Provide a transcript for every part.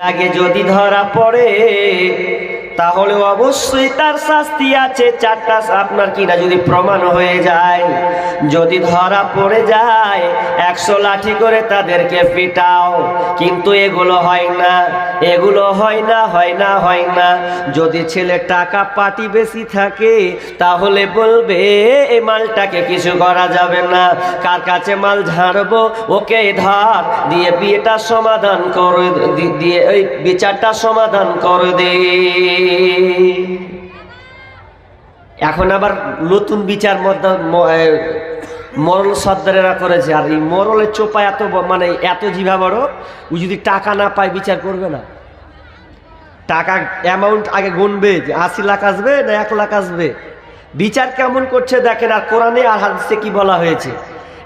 আগে যদি ধরা পড়ে তাহলে অবশ্যই তার শাস্তি আছে চারটা। আপনার কিনা যদি প্রমাণ হয়ে যায়, যদি ধরা পড়ে যায় 100 লাঠি করে তাদেরকে পিটাও, কিন্তু এগুলো হয় না, এগুলো হয় না। যদি ছেলে টাকা পাটি বেশি থাকে তাহলে বলবে এই মালটাকে কিছু করা যাবে না, কার কাছে মাল ঝাড়বো, ওকে ধর দিয়ে বিয়েটা সমাধান করে দিয়ে ওই বিচারটা সমাধান করে দে। এখন আবার নতুন বিচার মরল সর্দারেরা করেছে। আর এই মরলের চোপা এত জিভা বড়, ও যদি টাকা না পায় বিচার করবে না। টাকা অ্যামাউন্ট আগে গুনবে যে 80 লাখ আসবে না 1 লাখ আসবে। বিচার কেমন করছে দেখেন। আর কোরআনে আর হাদিসে কি বলা হয়েছে,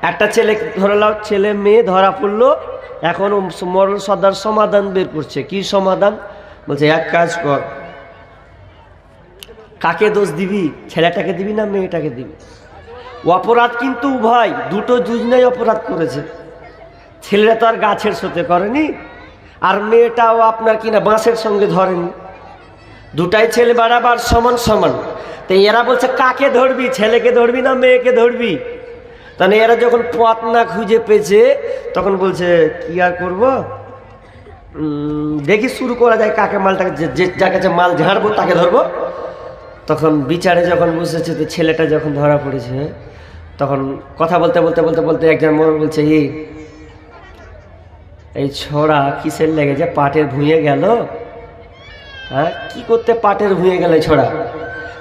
একটা ছেলে ধরে নাও, ছেলে মেয়ে ধরা পড়লো, এখন মরল সর্দার সমাধান বের করছে। কি সমাধান? বলছে এক কাজ কর, কাকে দোষ দিবি, ছেলেটাকে দিবি না মেয়েটাকে দিবি? অপরাধ কিন্তু উভয়, দুজনেই অপরাধ করেছে। ছেলেরা তো আর গাছের সাথে করেনি, আর মেয়েটাও আপনার কিনা বাঁশের সঙ্গে ধরেনি। দুটাই ছেলে বাড়াবার সমান সমান। তো এরা বলছে কাকে ধরবি, ছেলেকে ধরবি না মেয়েকে ধরবি? তাহলে এরা যখন পথ না খুঁজে পেয়েছে তখন বলছে কি আর করবো, দেখি শুরু করা যায় কাকে মালটাকে, যার কাছে মাল ঝাড়বো তাকে ধরবো। তখন বিচারে যখন বুঝেছে তো ছেলেটা যখন ধরা পড়েছে, তখন কথা বলতে বলতে বলতে বলতে একজন মোড়ল বলছে এই ছোড়া কিসের লেগে যে পাটের ভুঁয়ে গেল, হ্যাঁ কি করতে পাটের ভুঁয়ে গেল ছোড়া?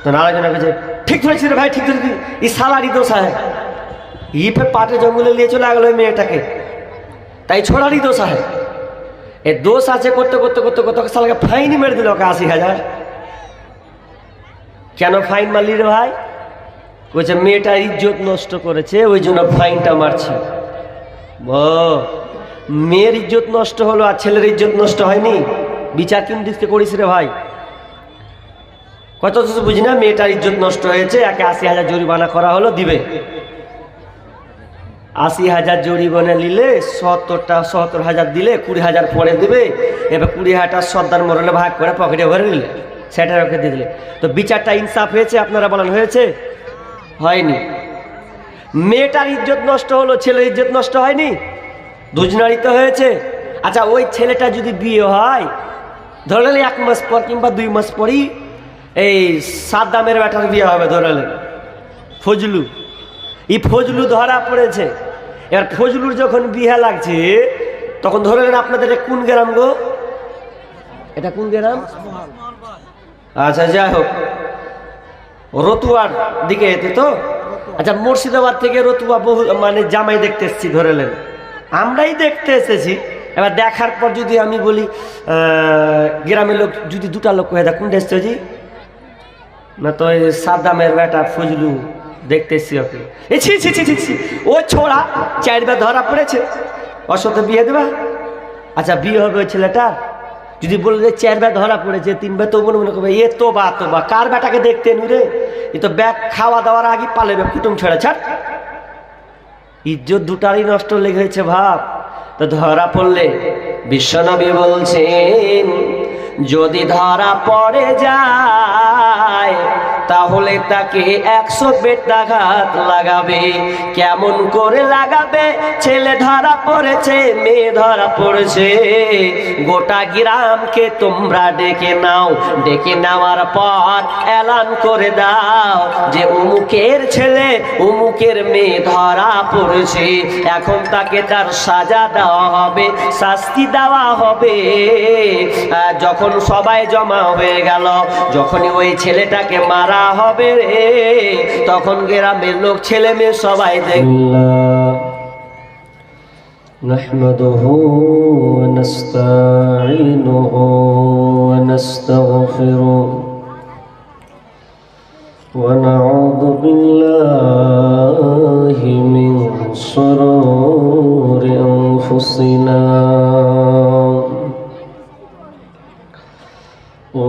তখন আরেকজন বলছে ঠিক ধরেছি রে ভাই, ঠিক ধরেছি, ই সালারই দোষ হয়, ই ফের পাটের জঙ্গলে নিয়ে চলে গেল ওই মেয়েটাকে, তাই ছোড়ারই দোষ হয়। এ দোষ আছে করতে করতে করতে করতে সালাকে ফাইনই মেরে দিল, ওকে 80,000। কেন ফাইন মারলি রে ভাই? বলছে মেয়েটার ইজ্জত নষ্ট করেছে ওই জন্য ফাইনটা মারছি। মেয়ের ইজ্জত নষ্ট হলো আর ছেলের ইজ্জত নষ্ট হয়নি? বিচার কোন দিকে করিস রে ভাই? কত বুঝি না, মেয়েটার ইজ্জত নষ্ট হয়েছে, একে 80,000 জরিমানা করা হলো, দিবে 80,000 জরিমানা নিলে 70,000 দিলে 20,000 পরে দিবে। এবার 20,000 সর্দার মরলে ভাগ করে পকেটে ভরে নিলে, সেটা ওকে দিয়ে দিলে। তো বিচারটা ইনসাফ হয়েছে? আপনারা বলেন হয়েছে? হয়নি। মেয়েটার ইজ্জত নষ্ট হলো, ছেলের ইজ্জত নষ্ট হয়নি? দুজনারই তো হয়েছে। আচ্ছা ওই ছেলেটা যদি বিয়ে হয়, ধরলেন 1 মাস পর কিংবা 2 মাস পরই এই সাদ্দামের বেটার বিয়ে হবে, ধরলেন ফজলু, এই ফজলু ধরা পড়েছে। এবার ফজলুর যখন বিয়ে লাগছে তখন ধরলেন আপনাদের কোন গ্রাম গো? এটা কোন গ্রাম? আচ্ছা যাই হোক, রতুয়ার দিকে এতে তো। আচ্ছা মুর্শিদাবাদ থেকে রতুয়া বহু জামাই দেখতে এসেছি, ধরেলেন আমরাই দেখতে এসেছি। এবার দেখার পর যদি আমি বলি গ্রামের লোক যদি 2টা লোক হয়ে দেখ কোনটা এসছে জি না, তো ওই সাদ্দামের বেটা ফজলু দেখতে এসছি ওকে। ও ছোড়া 4বার ধরা পড়েছে, ওর সাথে বিয়ে দেবা? আচ্ছা বিয়ে হবে ওই ছেলেটা? যদি বলে যে 4বার ধরা পড়েছে, 3বার তো মনে করবে এ তো বা কার বেটাকে দেখতে নুরে, এ তো ব্যাগ খাওয়া দাওয়ার আগে পালেবে কুটুম ছেড়ে। ছাড়, ইজ্জত দুটারই নষ্ট লেগেছে ভাব। তো ধরা পড়লে বিশ্বনবী বলছেন যদি ধরা পড়ে যায় তাহলে তাকে 100 বেত্রাঘাত লাগাবে। কেমন করে লাগাবে? ছেলে ধরা পড়েছে, মেয়ে ধরা পড়েছে, গোটা গ্রামকে তোমরা ডেকে নাও, ডেকে নেওয়ার পর এলান করে দাও যে অমুকের ছেলে অমুকের মেয়ে ধরা পড়েছে, এখন তাকে তার সাজা দেওয়া হবে, শাস্তি দেওয়া হবে। যখন সবাই জমা হয়ে গেল, যখনই ওই ছেলেটাকে মারা হবে রে, তখন গ্রামের লোক ছেলে মেয়ে সবাই দেখলো। নাহমাদুহু ওয়া নাস্তাঈনুহু ওয়া নাস্তাগফিরুহু ওয়া নাউযু বিল্লাহি মিন শুরুরি আনফুসিনা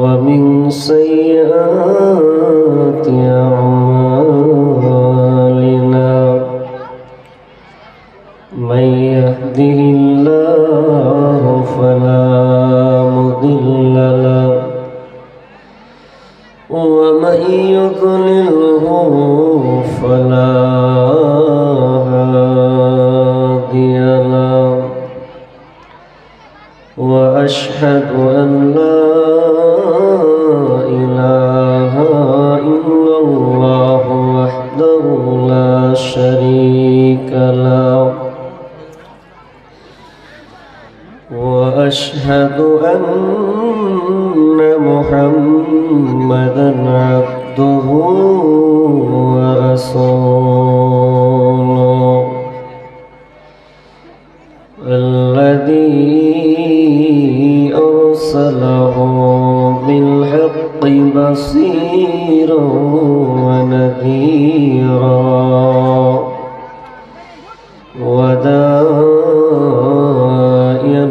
ومن سيئات أعمالنا من يهده الله فلا ومن يضلله فلا هادي له وأشهد أن لا إله إلا الله وحده لا شريك له وأشهد أن محمدًا عبده ورسوله الذي أرسله بالحق بصيرا ونذيرا وداعيا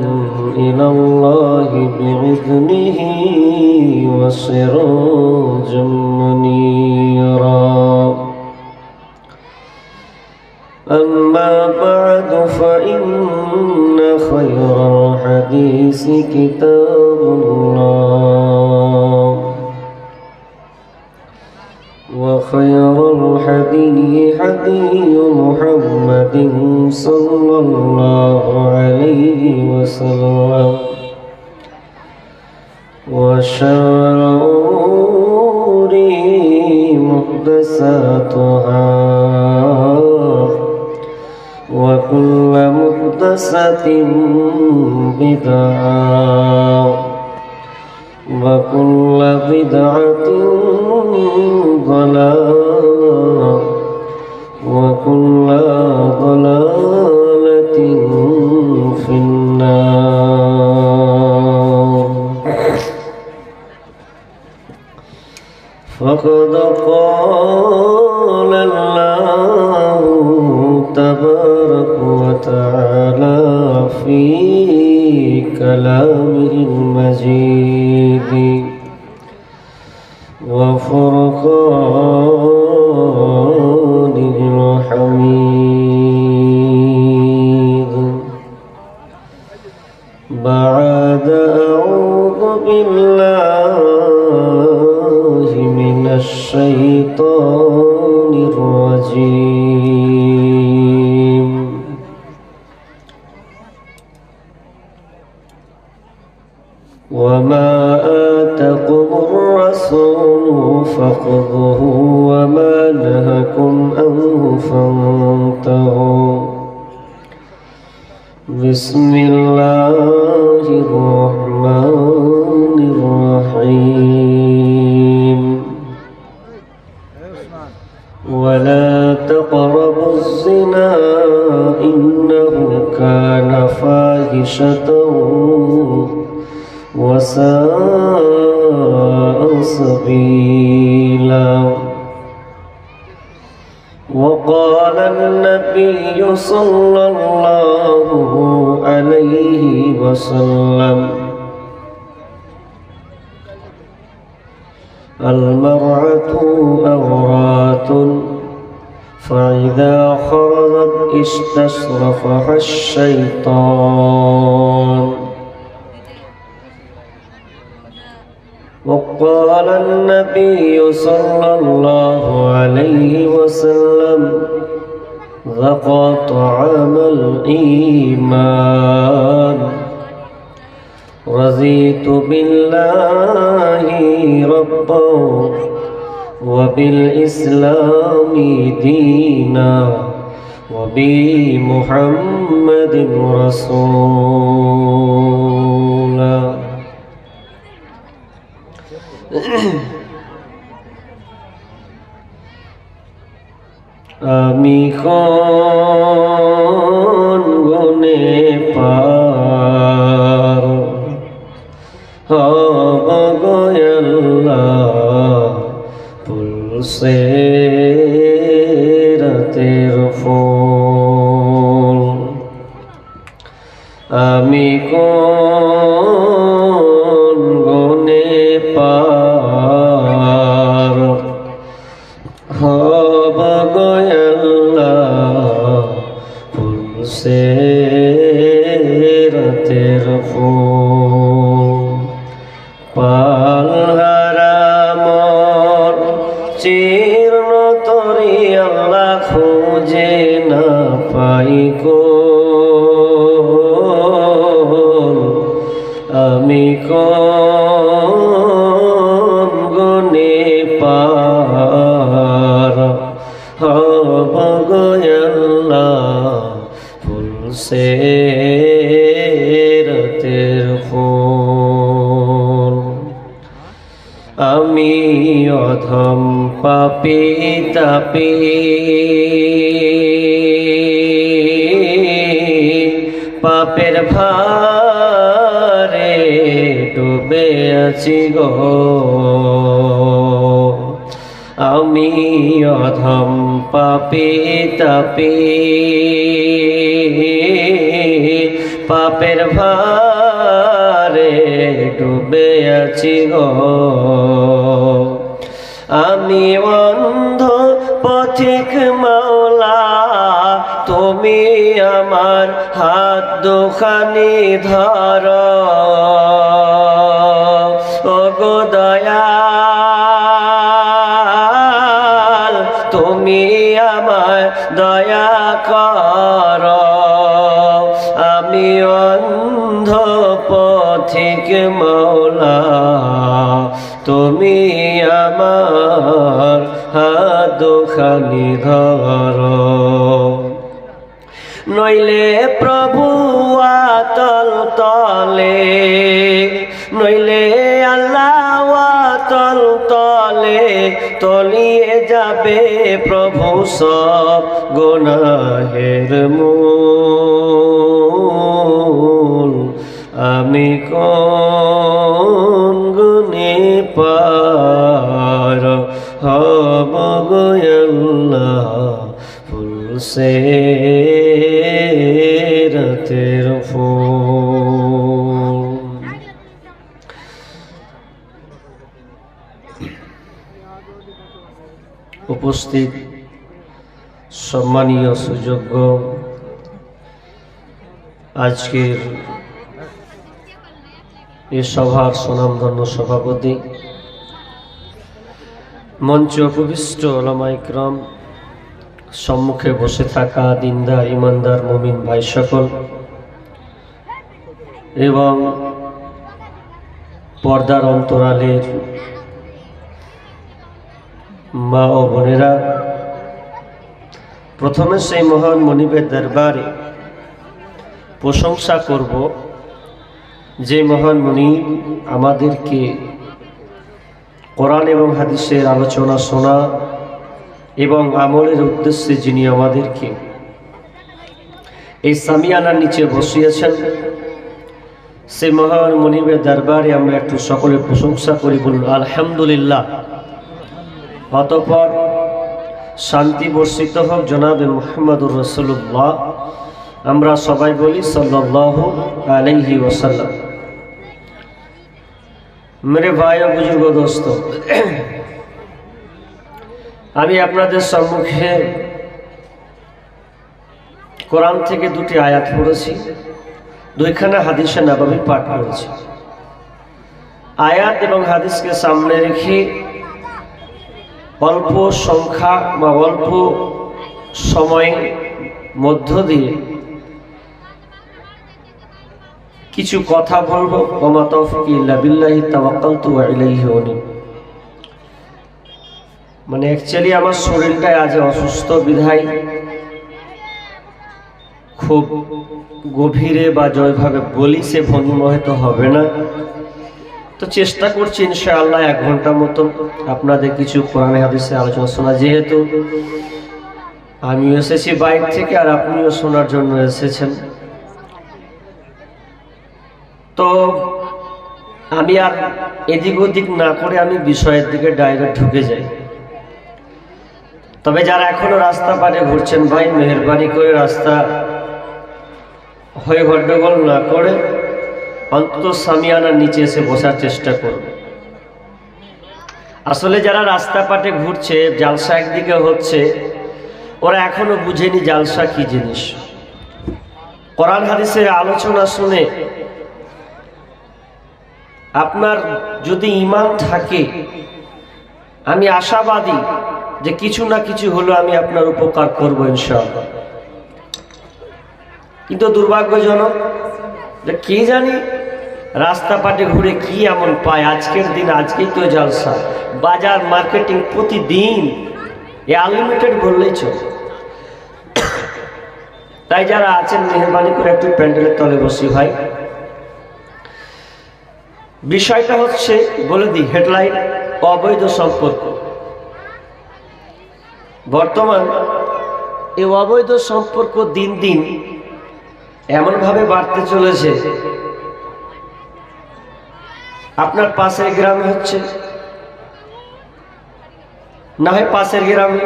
إلى الله بإذنه وسراجا منيرا أما بعد فإن خير الحديث كتاب الله وخير الهدي هدي محمد صلى الله عليه وسلم وشر الأمور محدثاتها وكل محدثة بدعة وكل بدعة ضلالة وكل ضلالة في النار فقد قال الله تبارك وتعالى في كلامه المجيد وفرقانه الحميد بعد أعوذ بالله من الشيطان الرجيم وما آتاكم الرسول فخذوه وما نهاكم عنه فانتهوا بسم الله الرحمن الرحيم ولا تقربوا الزنا إنه كان فاحشة وساء سبيلا وقال النبي صلى الله عليه وسلم المرأة عورات فإذا خرجت استشرفها الشيطان وقال النبي صلى الله عليه وسلم ذاق طعام الإيمان رضيت بالله ربا وبالإسلام دينا وبمحمد رسولا আমি কোন গুণে পার হব গো আল্লাহ পুলসে রাতের ফুল আমি কোন গুণে পার হব গো আল্লাহ পুলসে রাতের ফুল পাল হারাম আমি কোন গুণে পার হব গো আল্লাহ ফুলসে রাতের ফুল। আমি অধম পাপী তাপী পাপের ভারে ডুবে আছি গো। আমি অধম পাপী তাপী পাপের ভারে ডুবে আছি গো। আমি অন্ধ পথিক মাওলা, তুমি আমার হাত দুখানি ধর। ও গো দয়াল, তুমি আমার দয়া কর। আমি অন্ধ পথিক মাওলা, তুমি আমার হাত দুখানি ধর। নইলে প্রভু আতল তলে, নইলে আল্লাহ আতল তলে তলিয়ে যাবে প্রভু সব গুনাহের মূল। আমি কোন গুণে পার হব গো আল্লাহ ফুলসে রাতের ফুল। উপস্থিত সম্মানীয় সুযোগ্য আজকের এ সভার সুনামধন্য সভাপতি, মঞ্চে উপবিষ্ট ওলামা ইকরাম, সম্মুখে বসে থাকা দিনদার ইমানদার মুমিন ভাই সকল এবং পর্দার অন্তরালের মা ও বোনেরা, প্রথমে সেই মহান মনিবের দরবারে প্রশংসা করব যে মহান মনিব আমাদেরকে কোরআন এবং হাদিসের আলোচনা শোনা এবং আমলের উদ্দেশ্যে যিনি আমাদেরকে এই সামিয়ানার নিচে বসিয়েছেন, সে মহান মনিবের দরবারে আমরা একটু সকলে প্রশংসা করি, বলুন আলহামদুলিল্লাহ। অতঃপর শান্তি বর্ষিত হোক জনাবে মুহাম্মদুর রাসূলুল্লাহ, আমরা সবাই বলি সাল্লাল্লাহু আলাইহি ওয়াসাল্লাম। मेरे भाई और बुजुर्गों दोस्तों, আমি আপনাদের সম্মুখে কোরআন থেকে দুটি আয়াত পড়েছি, দুইখানা হাদিসে নববী পাঠ করেছি। আয়াত এবং হাদিসকে সামনে রেখে অল্প সংখ্যা বা অল্প সময়ের মধ্য দিয়ে কিছু কথা বলবো। ওমা তৌফিক ইল্লা বিল্লাহি তাওয়াক্কালতু ওয়া ইলাইহি উনীব। মানে অ্যাকচুয়ালি আমার শরীরটা আজ অসুস্থ বিধায় খুব গভীরে বা জয়ভাবে বলি সে ভঙ্গিমা হয়তো হবে না, তো চেষ্টা করছি ইনশাআল্লাহ 1 ঘন্টা মতো আপনাদের কিছু কোরআন হাদিসের আলোচনা শোনা। যেহেতু আমিও এসেছি বাইরে থেকে আর আপনিও শোনার জন্য এসেছেন, তো আমি আর এদিক ওদিক না করে আমি বিষয়ের দিকে ডাইরেক্ট ঢুকে যাই। তবে যারা এখনো রাস্তা পারে ঘুরছেন ভাই, মেহেরবানি করে রাস্তা হয়ে গন্ডগোল না করে অন্তত সামিয়ানার নিচে এসে বসার চেষ্টা করবে। আসলে যারা রাস্তা পাটে ঘুরছে, জালসা একদিকে হচ্ছে, ওরা এখনো বুঝেনি জালসা কি জিনিস। কোরআন হাদিসের আলোচনা শুনে আপনার যদি ঈমান থাকে, আমি আশাবাদী যে কিছু না কিছু হলো আমি আপনার উপকার করব ইনশাআল্লাহ। কিন্তু দুর্ভাগ্যজনক যে কে জানি রাস্তাঘাটে ঘুরে কি এমন পায়, আজকের দিন আজকেই তো জলসা, বাজার মার্কেটিং প্রতিদিন এ আনলিমিটেড বললেই চলে। তাই যারা আছেন মেহরবানি করে একটু প্যান্ডেলের তলে বসি ভাই। বিষয়টা হচ্ছে বলে দিই হেডলাইন, অবৈধ সম্পর্ক। বর্তমান এই অবৈধ সম্পর্ক দিন দিন এমনভাবে বাড়তে চলেছে, আপনার পাশের গ্রামে হচ্ছে, না হয় পাশের গ্রামে,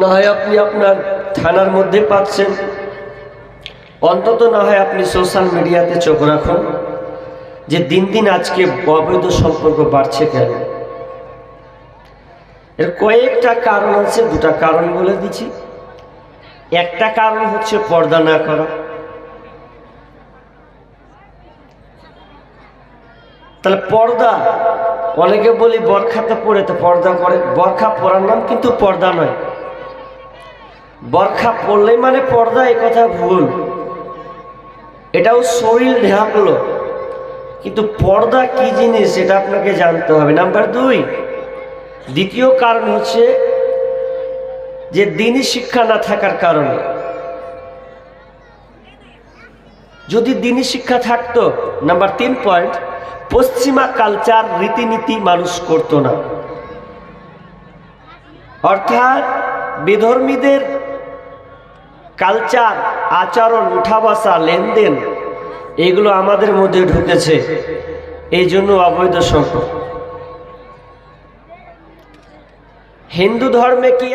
না হয় আপনি আপনার থানার মধ্যে পাচ্ছেন, অন্তত না হয় আপনি সোশ্যাল মিডিয়াতে চোখ রাখুন যে দিন দিন আজকে অবৈধ সম্পর্ক বাড়ছে কেন। এর কয়েকটা কারণ আছে, দুটা কারণ বলে দিচ্ছি। একটা কারণ হচ্ছে পর্দা না করা। তাহলে পর্দা, অনেকে বলি বরখাতে পড়ে তো পর্দা করে, বরখা পরার নাম কিন্তু পর্দা নয়। বরখা পড়লেই মানে পর্দা, এই কথা ভুল। এটাও শরীর ঢাকলো, কিন্তু পর্দা কি জিনিস এটা আপনাকে জানতে হবে। নাম্বার 2, দ্বিতীয় কারণ হচ্ছে যে দ্বীনি শিক্ষা না থাকার কারণে। যদি দ্বীনি শিক্ষা থাকতো, নাম্বার 3 পয়েন্ট, পশ্চিমা কালচার রীতিনীতি মানুষ করতো না। অর্থাৎ বিধর্মীদের কালচার, আচরণ, উঠা বসা, লেনদেন এগুলো আমাদের মধ্যে ঢুকেছে, এই জন্য অবৈধ সম্পর্ক। হিন্দু ধর্মে কি